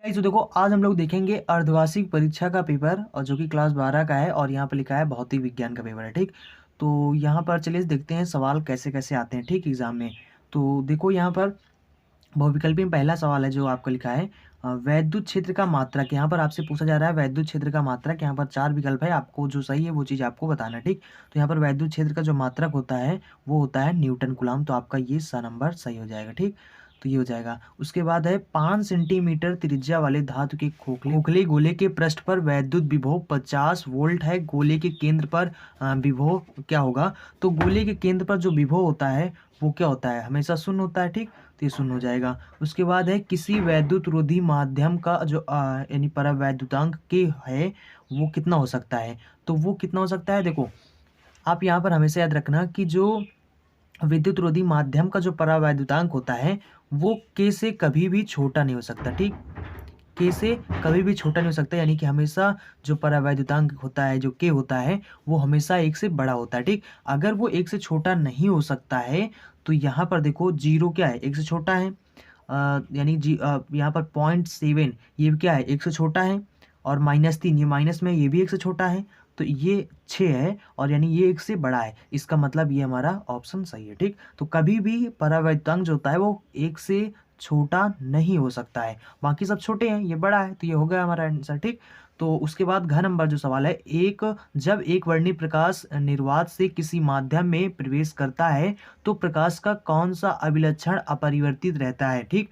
तो देखो आज हम लोग देखेंगे अर्धवार्षिक परीक्षा का पेपर और जो कि क्लास 12 का है और यहाँ पर लिखा है भौतिक विज्ञान का पेपर है। ठीक, तो यहाँ पर चलिए देखते हैं सवाल कैसे कैसे आते हैं ठीक एग्जाम में। तो देखो यहाँ पर बहुविकल्पी में पहला सवाल है जो आपका लिखा है वैद्युत क्षेत्र का मात्रक। यहाँ पर आपसे पूछा जा रहा है वैद्युत क्षेत्र का मात्रक। यहाँ पर चार विकल्प है, आपको जो सही है वो चीज़ आपको बताना है। ठीक, तो यहाँ पर वैद्युत क्षेत्र का जो मात्रक होता है वो होता है न्यूटन कूलम। तो आपका ये सा नंबर सही हो जाएगा। ठीक, तो ये हो जाएगा। उसके बाद है 5 सेंटीमीटर त्रिज्या वाले धातु के खोखले गोले के पृष्ठ पर वैद्युत विभव 50 वोल्ट है। गोले के केंद्र पर विभव क्या होगा? तो गोले के केंद्र पर जो विभव होता है वो क्या होता है? हमेशा शून्य होता है। ठीक, तो ये शून्य हो जाएगा। उसके बाद है किसी वैद्युत रोधी माध्यम का जो यानी परावैद्युतांक के है वो कितना हो सकता है? तो वो कितना हो सकता है, देखो आप यहाँ पर हमेशा याद रखना कि जो विद्युत रोधी माध्यम का जो परावैद्युतांक होता है वो के से कभी भी छोटा नहीं हो सकता। ठीक, के से कभी भी छोटा नहीं हो सकता, यानी कि हमेशा जो परावैद्युतांक होता है जो के होता है वो हमेशा एक से बड़ा होता है। ठीक, अगर वो एक से छोटा नहीं हो सकता है तो यहाँ पर देखो जीरो क्या है, एक से छोटा है। यानी यहाँ पर 0.7 ये क्या है, एक से छोटा है। और -3 ये माइनस में, ये भी एक से छोटा है। तो ये 6 है और यानी ये एक से बड़ा है। इसका मतलब ये हमारा ऑप्शन सही है। ठीक, तो कभी भी परावैद्युतांक जो होता है वो एक से छोटा नहीं हो सकता है, बाकी सब छोटे हैं, ये बड़ा है। तो ये हो गया हमारा आंसर। ठीक, तो उसके बाद घ नंबर जो सवाल है, जब एक वर्णीय प्रकाश निर्वात से किसी माध्यम में प्रवेश करता है तो प्रकाश का कौन सा अभिलक्षण अपरिवर्तित रहता है? ठीक,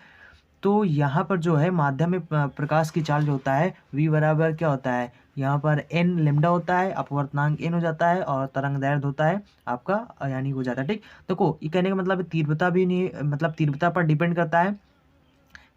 तो यहाँ पर जो है माध्यम में प्रकाश की चाल जो होता है v बराबर क्या होता है, यहाँ पर n लेमडा होता है, अपवर्तनांक n हो जाता है और तरंग दैर्ध्य होता है आपका यानी हो जाता है। ठीक, देखो ये कहने का मतलब तीव्रता भी नहीं, मतलब तीव्रता पर डिपेंड करता है।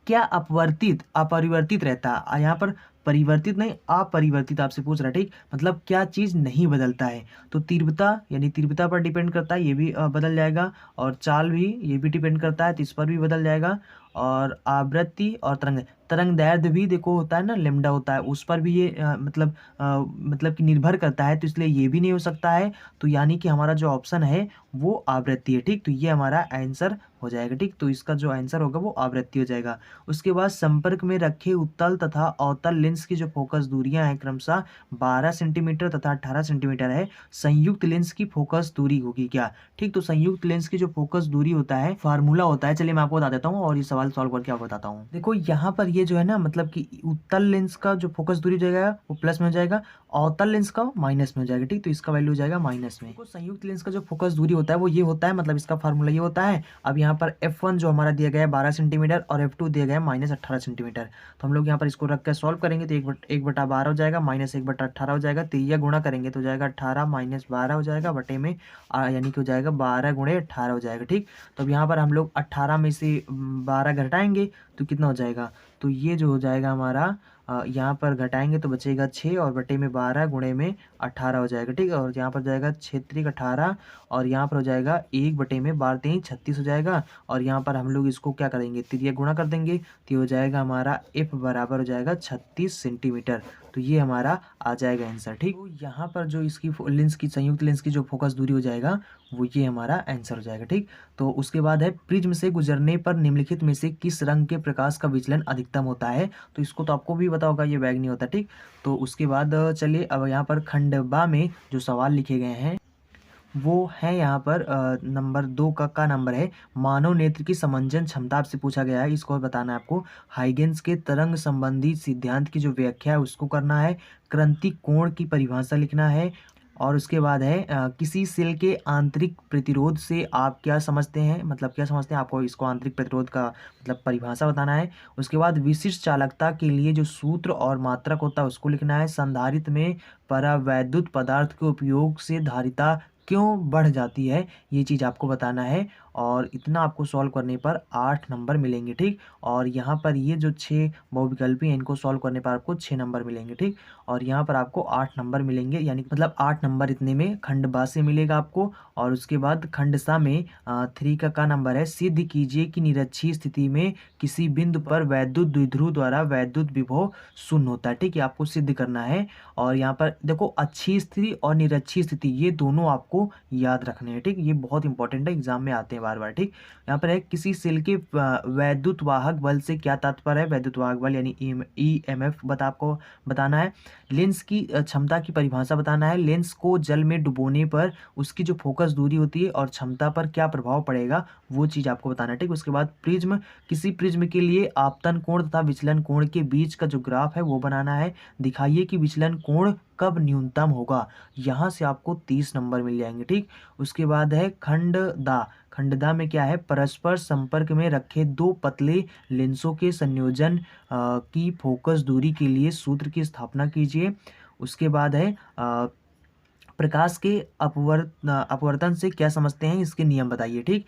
क्या अपवर्तित अपरिवर्तित रहता है? यहाँ पर परिवर्तित नहीं अपरिवर्तित आपसे पूछ रहा है। ठीक, मतलब क्या चीज़ नहीं बदलता है? तो तीव्रता यानी तीव्रता पर डिपेंड करता है, ये भी बदल जाएगा। और चाल भी ये भी डिपेंड करता है, तो इस पर भी बदल जाएगा। और आवृत्ति और तरंग तरंग दैर्ध्य भी देखो होता है ना, लेमडा होता है, उस पर भी ये मतलब कि निर्भर करता है, तो इसलिए ये भी नहीं हो सकता है। तो यानी कि हमारा जो ऑप्शन है वो आवृत्ति है। ठीक, तो ये हमारा आंसर हो जाएगा। ठीक, तो इसका जो आंसर होगा वो आवृत्ति हो जाएगा। उसके बाद संपर्क में रखे उत्तल तथा अवतल लेंस की जो फोकस दूरियां हैं क्रमशः 12 सेंटीमीटर तथा 18 सेंटीमीटर है। संयुक्त लेंस की फोकस दूरी होगी क्या? ठीक, तो संयुक्त लेंस की जो फोकस दूरी होता है फार्मूला होता है, चलिए मैं आपको बता देता हूँ और ये सवाल सॉल्व करके आपको बताता हूँ। देखो यहाँ पर ये जो है ना, मतलब कि उत्तल लेंस का जो फोकस दूरी हो जाएगा वो प्लस में हो जाएगा, अवतल लेंस का माइनस में हो जाएगा। ठीक, तो इसका वैल्यू हो जाएगा माइनस में। देखो संयुक्त लेंस का जो फोकस दूरी होता है वो ये होता है, मतलब इसका फार्मूला ये होता है। अब यहाँ पर f1 जो हमारा दिया गया है 12 सेंटीमीटर और f2 दिया गया है -18 सेंटीमीटर। तो हम लोग यहाँ पर इसको रख कर सॉल्व करेंगे तो 1/12 हो जाएगा, -1/18 हो जाएगा, तो यह गुणा करेंगे तो हो जाएगा 18 - 12 हो जाएगा बटे में यानी कि हो जाएगा 12 × 18 हो जाएगा। ठीक, तो अब यहाँ पर हम लोग 18 में से 12 घटाएंगे तो कितना हो जाएगा? तो ये जो हो जाएगा हमारा यहाँ पर घटाएंगे तो बचेगा 6 और बटे में 12 गुणे में 18 हो जाएगा। ठीक है, और यहाँ पर जाएगा 6 × 18 और यहाँ पर हो जाएगा 1 बटे में 12 3 36 हो जाएगा। और यहाँ पर हम लोग इसको क्या करेंगे, तिरिया गुणा कर देंगे तो ये हो जाएगा हमारा f बराबर हो जाएगा 36 सेंटीमीटर। तो ये हमारा आ जाएगा आंसर। ठीक, तो यहाँ पर जो इसकी लेंस की संयुक्त लेंस की जो फोकस दूरी हो जाएगा वो ये हमारा आंसर हो जाएगा। ठीक, तो उसके बाद है प्रिज्म से गुजरने पर निम्नलिखित में से किस रंग के प्रकाश का विचलन अधिकतम होता है? तो इसको तो आपको भी पता होगा, ये बैगनी होता है। ठीक, तो उसके बाद चलिए अब यहाँ पर खंड बा में जो सवाल लिखे गए हैं वो है यहाँ पर नंबर 2 का नंबर है मानव नेत्र की समंजन क्षमता आपसे पूछा गया है, इसको बताना है आपको। हाइगेंस के तरंग संबंधी सिद्धांत की जो व्याख्या है उसको करना है। क्रांति कोण की परिभाषा लिखना है। और उसके बाद है किसी सेल के आंतरिक प्रतिरोध से आप क्या समझते हैं, मतलब क्या समझते हैं, आपको इसको आंतरिक प्रतिरोध का मतलब परिभाषा बताना है। उसके बाद विशिष्ट चालकता के लिए जो सूत्र और मात्रक होता है उसको लिखना है। संधारित्र में परावैद्युत पदार्थ के उपयोग से धारिता क्यों बढ़ जाती है, ये चीज़ आपको बताना है। और इतना आपको सॉल्व करने पर 8 नंबर मिलेंगे। ठीक, और यहाँ पर ये जो 6 बहुविकल्पी हैं इनको सॉल्व करने पर आपको 6 नंबर मिलेंगे। ठीक, और यहाँ पर आपको 8 नंबर मिलेंगे, यानी मतलब 8 नंबर इतने में खंड बा से मिलेगा आपको। और उसके बाद खंड सा में 3 का नंबर है सिद्ध कीजिए कि निरक्षीय स्थिति में किसी बिंदु पर वैद्युत द्विध्रुव द्वारा वैद्युत विभव शून्य होता है। ठीक है, आपको सिद्ध करना है। और यहाँ पर देखो अच्छी स्थिति और निरक्षीय स्थिति ये दोनों आपको याद रखने हैं। ठीक, ये बहुत इंपॉर्टेंट है, एग्जाम में आते हैं। बार बार, ठीक। यहाँ पर है किसी सेल के वैद्युत वाहक बल से क्या तात्पर्य है। वैद्युत वाहक बल यानी EMF आपको बताना है। लेंस की क्षमता की परिभाषा बताना है। लेंस को जल में डुबोने पर उसकी जो फोकस दूरी होती है और क्षमता पर क्या प्रभाव पड़ेगा वो चीज़ आपको बताना है, ठीक। उसके बाद प्रिज्म, किसी प्रिज्म के लिए आपतन कोण तथा विचलन कोण के बीच का जो ग्राफ है वो बनाना है। दिखाइए कि विचलन कोण कब न्यूनतम होगा। यहाँ से आपको 30 नंबर मिल जाएंगे, ठीक। उसके बाद है खंडदा। खंडदा में क्या है, परस्पर संपर्क में रखे दो पतले लेंसों के संयोजन की फोकस दूरी के लिए सूत्र की स्थापना कीजिए। उसके बाद है प्रकाश के अपवर्तन से क्या समझते हैं, इसके नियम बताइए, ठीक।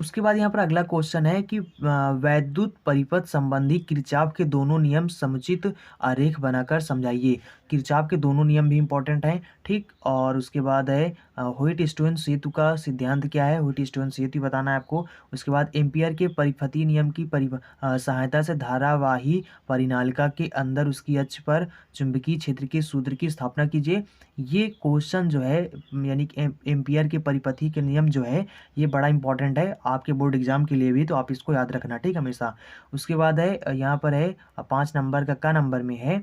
उसके बाद यहाँ पर अगला क्वेश्चन है कि वैद्युत परिपथ संबंधी किरचॉफ के दोनों नियम समुचित आरेख बनाकर समझाइए। किरचॉफ के दोनों नियम भी इंपॉर्टेंट हैं, ठीक। और उसके बाद है व्हिट स्टोन सेतु का सिद्धांत क्या है, व्हिट स्टोन सेतु बताना है आपको। उसके बाद एम्पियर के परिपथीय नियम की सहायता से धारावाही परिनालिका के अंदर उसकी अक्ष पर चुंबकीय क्षेत्र के सूत्र की स्थापना कीजिए। ये क्वेश्चन जो है यानी कि एम्पियर के परिपथी के नियम जो है ये बड़ा इंपॉर्टेंट है आपके बोर्ड एग्जाम के लिए भी, तो आप इसको याद रखना, ठीक, हमेशा। उसके बाद है यहाँ पर है 5 नंबर का नंबर में है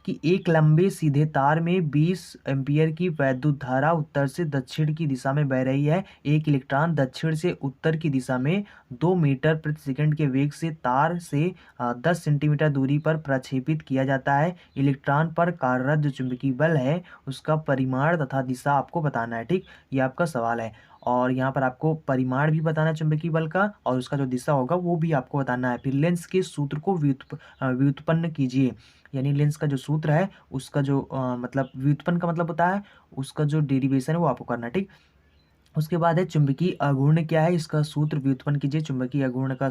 कि एक लंबे सीधे तार में 20 एम्पियर की वैद्युत धारा उत्तर से दक्षिण की दिशा में बह रही है। एक इलेक्ट्रॉन दक्षिण से उत्तर की दिशा में 2 मीटर प्रति सेकंड के वेग से तार से 10 सेंटीमीटर दूरी पर प्रक्षेपित किया जाता है। इलेक्ट्रॉन पर कार्यरत जो चुंबकीय बल है उसका परिमाण तथा दिशा आपको बताना है, ठीक। ये आपका सवाल है। और यहाँ पर आपको परिमाण भी बताना है चुंबकीय बल का और उसका जो दिशा होगा वो भी आपको बताना है। फिर लेंस के सूत्र को व्युत्पन्न कीजिए, यानी लेंस का जो सूत्र है उसका जो मतलब व्युत्पन्न का मतलब होता है उसका जो डेरिवेशन है वो आपको करना है, ठीक। उसके बाद है चुंबकीय आघूर्ण क्या है, इसका सूत्र व्युत्पन्न कीजिए। चुंबकीय आघूर्ण का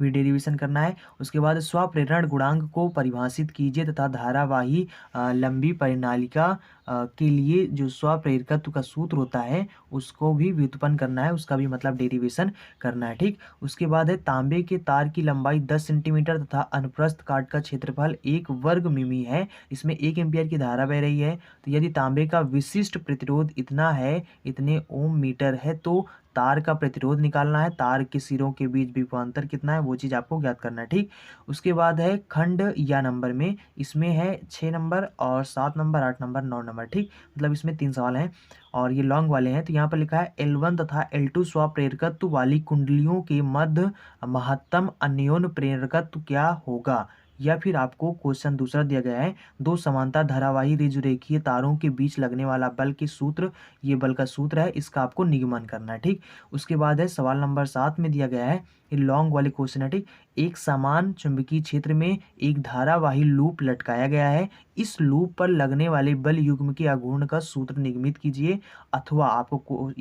भी डेरिवेशन करना है। उसके बाद स्वप्रेरण गुणांक को परिभाषित कीजिए तथा धारावाही लंबी परिनालिका के लिए जो स्वप्रेरकत्व का सूत्र होता है उसको भी व्युत्पन्न करना है, उसका भी मतलब डेरिवेशन करना है, ठीक। उसके बाद है तांबे के तार की लंबाई 10 सेंटीमीटर तथा अनुप्रस्थ काट का क्षेत्रफल 1 वर्ग मिमी है। इसमें 1 एम्पियर की धारा बह रही है। तो यदि तांबे का विशिष्ट प्रतिरोध इतना है, इतने ओम मीटर है, तो तार का प्रतिरोध निकालना है। तार के सिरों के बीच विभवांतर कितना है वो चीज़ आपको ज्ञात करना है, ठीक। उसके बाद है खंड या नंबर में, इसमें है 6 नंबर और 7 नंबर 8 नंबर 9 नंबर, ठीक। मतलब इसमें 3 सवाल हैं और ये लॉन्ग वाले हैं। तो यहाँ पर लिखा है L1 तथा L2 स्वप्रेरकत्व वाली कुंडलियों के मध्य महत्तम अन्योन्य प्रेरकत्व क्या होगा। या फिर आपको क्वेश्चन दूसरा दिया गया है, दो समांतर धारावाही रेखीय तारों के बीच लगने वाला बल के सूत्र, ये बल का सूत्र है, इसका आपको निगमन करना है, ठीक। उसके बाद है सवाल नंबर 7 में दिया गया है, ये लॉन्ग वाले क्वेश्चन है, ठीक। एक समान चुंबकीय क्षेत्र में एक धारावाही लूप लटकाया गया है। इस लूप पर लगने वाले बल युग्म के आघूर्ण का सूत्र निगमित कीजिए। अथवा आपको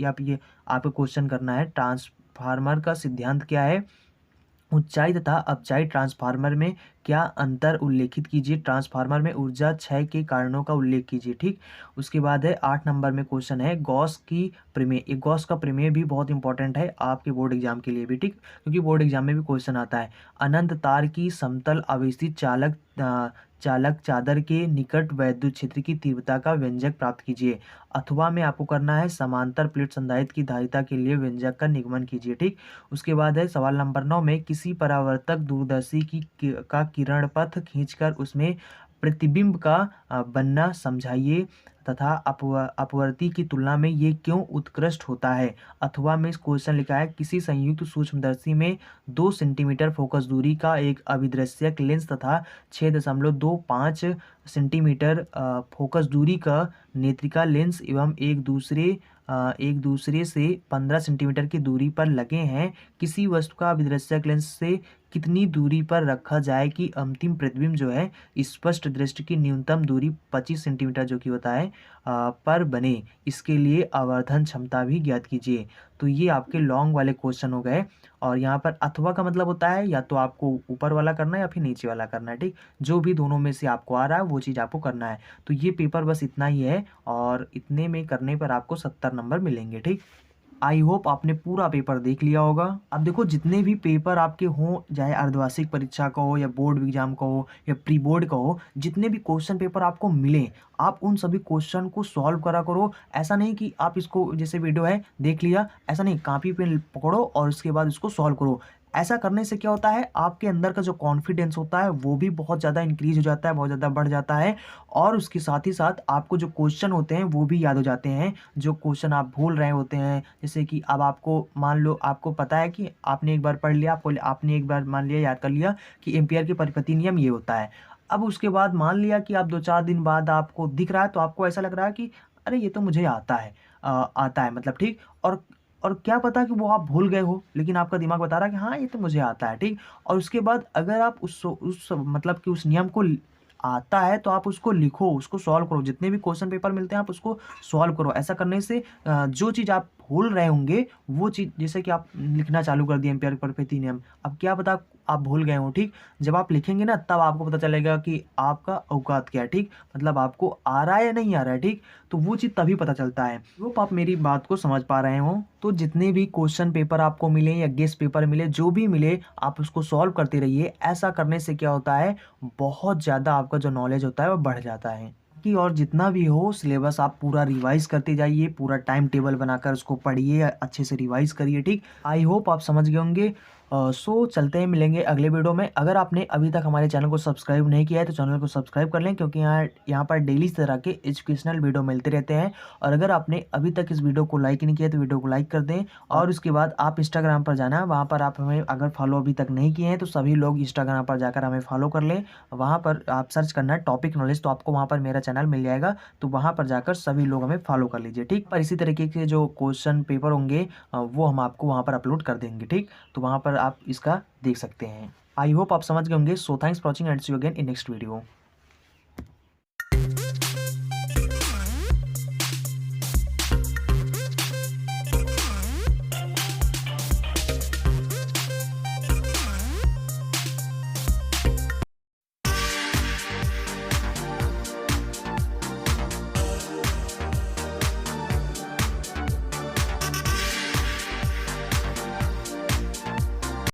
आपको क्वेश्चन करना है ट्रांसफार्मर का सिद्धांत क्या है, ऊंचाई तथा अपचाई ट्रांसफार्मर में क्या अंतर उल्लेखित कीजिए। ट्रांसफार्मर में ऊर्जा क्षय के कारणों का उल्लेख कीजिए, ठीक। उसके बाद है 8 नंबर में क्वेश्चन है गॉस की प्रमेय। एक गॉस का प्रमेय भी बहुत इंपॉर्टेंट है आपके बोर्ड एग्जाम के लिए भी, ठीक, क्योंकि बोर्ड एग्जाम में भी क्वेश्चन आता है। अनंत तार की समतल आवेशित चालक चादर के निकट वैद्युत क्षेत्र की तीव्रता का व्यंजक प्राप्त कीजिए। अथवा में आपको करना है समांतर प्लेट संधारित्र की धारिता के लिए व्यंजक का निगमन कीजिए, ठीक। उसके बाद है सवाल नंबर 9 में किसी परावर्तक दूरदर्शी का किरण पथ खींचकर उसमें प्रतिबिंब का बनना समझाइए तथा अपवर्ती की तुलना में ये क्यों उत्कृष्ट होता है। अथवा में क्वेश्चन लिखा है किसी संयुक्त सूक्ष्मदर्शी में 2 सेंटीमीटर फोकस दूरी का एक अभिदृश्यक लेंस तथा 6.25 सेंटीमीटर फोकस दूरी का नेत्रिका लेंस एवं एक दूसरे से 15 सेंटीमीटर की दूरी पर लगे हैं। किसी वस्तु का अभिदृश्यक लेंस से कितनी दूरी पर रखा जाए कि अंतिम प्रतिबिंब जो है स्पष्ट दृष्टि की न्यूनतम दूरी 25 सेंटीमीटर जो कि होता है पर बने। इसके लिए आवर्धन क्षमता भी ज्ञात कीजिए। तो ये आपके लॉन्ग वाले क्वेश्चन हो गए। और यहाँ पर अथवा का मतलब होता है या तो आपको ऊपर वाला करना है या फिर नीचे वाला करना है, ठीक। जो भी दोनों में से आपको आ रहा है वो चीज़ आपको करना है। तो ये पेपर बस इतना ही है और इतने में करने पर आपको 70 नंबर मिलेंगे, ठीक। आई होप आपने पूरा पेपर देख लिया होगा। अब देखो जितने भी पेपर आपके हों, चाहे अर्धवार्षिक परीक्षा का हो या बोर्ड एग्जाम का हो या प्री बोर्ड का हो, जितने भी क्वेश्चन पेपर आपको मिले, आप उन सभी क्वेश्चन को सॉल्व करा करो। ऐसा नहीं कि आप इसको जैसे वीडियो है देख लिया, ऐसा नहीं, कॉपी पेन पकड़ो और उसके बाद इसको सॉल्व करो। ऐसा करने से क्या होता है, आपके अंदर का जो कॉन्फिडेंस होता है वो भी बहुत ज़्यादा इंक्रीज हो जाता है, बहुत ज़्यादा बढ़ जाता है। और उसके साथ ही साथ आपको जो क्वेश्चन होते हैं वो भी याद हो जाते हैं, जो क्वेश्चन आप भूल रहे होते हैं। जैसे कि अब आपको मान लो आपको पता है कि आपने एक बार पढ़ लिया, आपको आपने एक बार मान लिया याद कर लिया कि एम्पियर के परिपति नियम ये होता है। अब उसके बाद मान लिया कि आप 2-4 दिन बाद आपको दिख रहा है, तो आपको ऐसा लग रहा है कि अरे ये तो मुझे आता है, आता है मतलब, ठीक। और क्या पता कि वो आप भूल गए हो, लेकिन आपका दिमाग बता रहा है कि हाँ ये तो मुझे आता है, ठीक। और उसके बाद अगर आप उस मतलब कि उस नियम को आता है तो आप उसको लिखो, उसको सॉल्व करो, जितने भी क्वेश्चन पेपर मिलते हैं आप उसको सॉल्व करो। ऐसा करने से जो चीज़ आप भूल रहे होंगे वो चीज़, जैसे कि आप लिखना चालू कर दिए एम्पियर परिपति नियम, अब क्या पता आप भूल गए हो, ठीक। जब आप लिखेंगे ना तब आपको पता चलेगा कि आपका औकात क्या है, ठीक, मतलब आपको आ रहा है या नहीं आ रहा है, ठीक। तो वो चीज़ तभी पता चलता है। होप आप मेरी बात को समझ पा रहे हो। तो जितने भी क्वेश्चन पेपर आपको मिले या गेस्ट पेपर मिले, जो भी मिले, आप उसको सॉल्व करते रहिए। ऐसा करने से क्या होता है, बहुत ज़्यादा आपका जो नॉलेज होता है वो बढ़ जाता है। कि और जितना भी हो सिलेबस आप पूरा रिवाइज करते जाइए, पूरा टाइम टेबल बनाकर उसको पढ़िए, अच्छे से रिवाइज करिए, ठीक। आई होप आप समझ गए होंगे। सो चलते हैं, मिलेंगे अगले वीडियो में। अगर आपने अभी तक हमारे चैनल को सब्सक्राइब नहीं किया है तो चैनल को सब्सक्राइब कर लें, क्योंकि यहाँ पर डेली इस तरह के एजुकेशनल वीडियो मिलते रहते हैं। और अगर आपने अभी तक इस वीडियो को लाइक नहीं किया तो वीडियो को लाइक कर दें। और उसके बाद आप इंस्टाग्राम पर जाना, वहाँ पर आप हमें अगर फॉलो अभी तक नहीं किए हैं तो सभी लोग इंस्टाग्राम पर जाकर हमें फॉलो कर लें। वहाँ पर आप सर्च करना है टॉपिक नॉलेज, तो आपको वहाँ पर मेरा चैनल मिल जाएगा। तो वहाँ पर जाकर सभी लोग हमें फॉलो कर लीजिए, ठीक। पर इसी तरीके के जो क्वेश्चन पेपर होंगे वो हम आपको वहाँ पर अपलोड कर देंगे, ठीक। तो वहाँ पर आप इसका देख सकते हैं। आई होप आप समझ गए होंगे। So thanks for watching and see you again in next video.